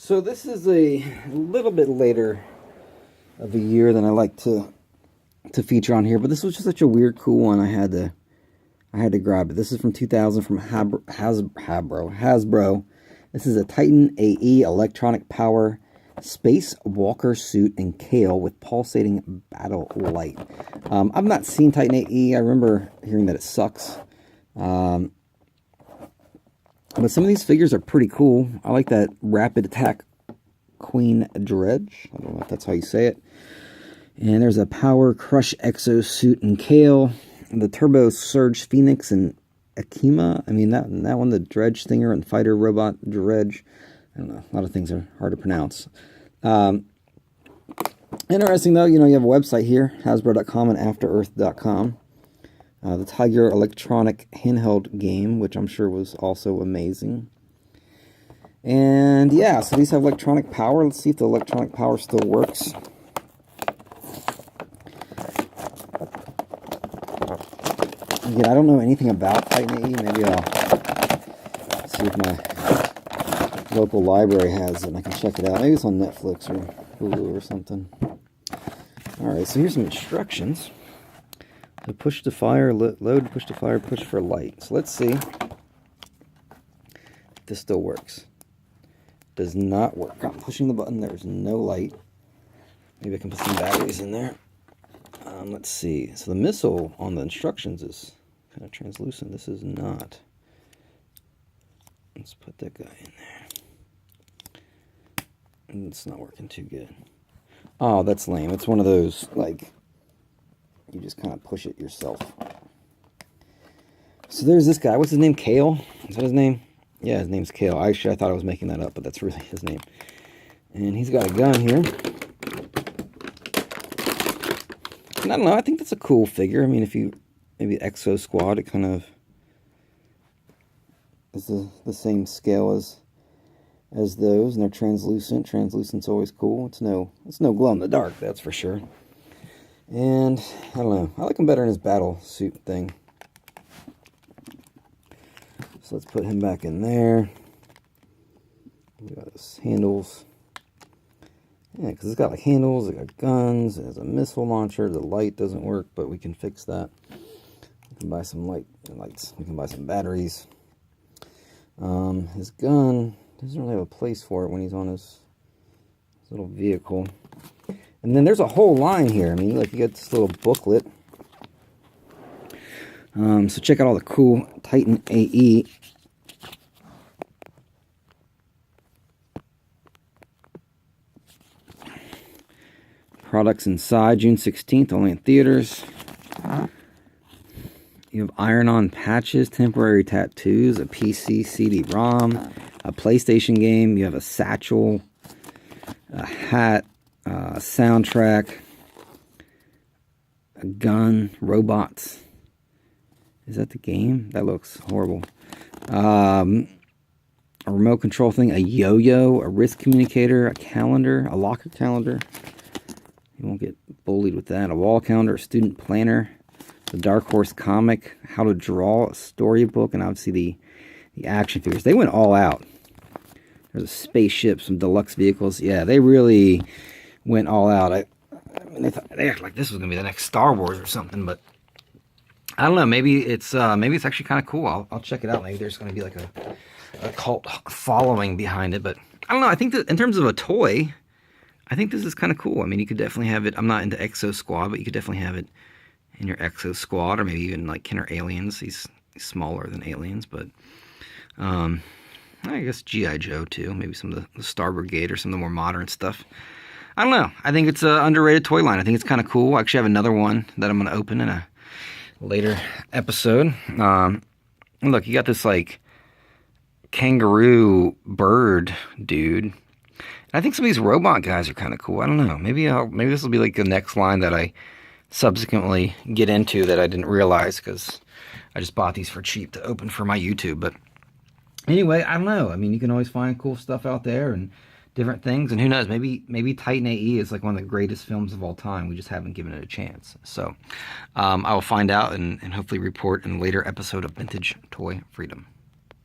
So this is a little bit later of a year than I like to feature on here, but this was just such a weird, cool one. I had to grab it. This is from 2000 from Hasbro. This is a Titan AE electronic power space walker suit in Cale with pulsating battle light. I've not seen Titan AE. I remember hearing that it sucks. But some of these figures are pretty cool. I like that Rapid Attack Queen Dredge. I don't know if that's how you say it. And there's a Power Crush Exo suit in Cale. The Turbo Surge Phoenix and Akima. I mean, that one, the Dredge Stinger and Fighter Robot Dredge. I don't know. A lot of things are hard to pronounce. Interesting, though, you have a website here, Hasbro.com and AfterEarth.com. The Tiger electronic handheld game, which I'm sure was also amazing. And yeah, so these have electronic power. Let's see if the electronic power still works. Again, I don't know anything about Titan AE. Maybe I'll see if my local library has it and I can check it out. Maybe it's on Netflix or Hulu or something. Alright, so here's some instructions. So push to fire, load, push to fire, push for light. So let's see if this still works. Does not work. I'm pushing the button. There's no light. Maybe I can put some batteries in there. Let's see. So the missile on the instructions is kind of translucent. This is not. Let's put that guy in there. And it's not working too good. Oh, that's lame. It's one of those, like, you just kind of push it yourself. So there's this guy. What's his name? Cale? Is that his name? Yeah, his name's Cale. Actually, I thought I was making that up, but that's really his name. And he's got a gun here. And I don't know. I think that's a cool figure. I mean, if you... Maybe Exo Squad, it kind of is the same scale as those. And they're translucent. Translucent's always cool. It's no glow in the dark, that's for sure. And, I don't know, I like him better in his battle suit thing. So let's put him back in there. We got his handles. Yeah, because it's got like handles, it got guns, it has a missile launcher. The light doesn't work, but we can fix that. We can buy some lights. We can buy some batteries. His gun doesn't really have a place for it when he's on his little vehicle. And then there's a whole line here. I mean, like, you get this little booklet. So check out all the cool Titan AE. Products inside, June 16th, only in theaters. You have iron-on patches, temporary tattoos, a PC CD-ROM, a PlayStation game. You have a satchel, a hat, soundtrack, a gun, robots. Is that the game? That looks horrible. A remote control thing, a yo-yo, a wrist communicator, a calendar, a locker calendar. You won't get bullied with that. A wall calendar, a student planner, the Dark Horse comic, how to draw, a storybook, and obviously the action figures. They went all out. There's a spaceship, some deluxe vehicles. Yeah, they really went all out. I mean, they act like this was gonna be the next Star Wars or something, but I don't know. Maybe it's actually kind of cool. I'll check it out. Maybe there's gonna be like a cult following behind it, but I don't know. I think that in terms of a toy, I think this is kind of cool. I mean, you could definitely have it. I'm not into Exo Squad, but you could definitely have it in your Exo Squad, or maybe even like Kenner Aliens. He's smaller than Aliens, but I guess G.I. Joe too. Maybe some of the Star Brigade or some of the more modern stuff. I don't know. I think it's an underrated toy line. I think it's kind of cool. I actually have another one that I'm going to open in a later episode. Look, you got this like kangaroo bird dude. I think some of these robot guys are kind of cool. I don't know. Maybe this will be like the next line that I subsequently get into that I didn't realize because I just bought these for cheap to open for my YouTube. But anyway, I don't know. I mean, you can always find cool stuff out there and different things. And who knows? Maybe Titan AE is like one of the greatest films of all time. We just haven't given it a chance. So I will find out and hopefully report in a later episode of Vintage Toy Freedom.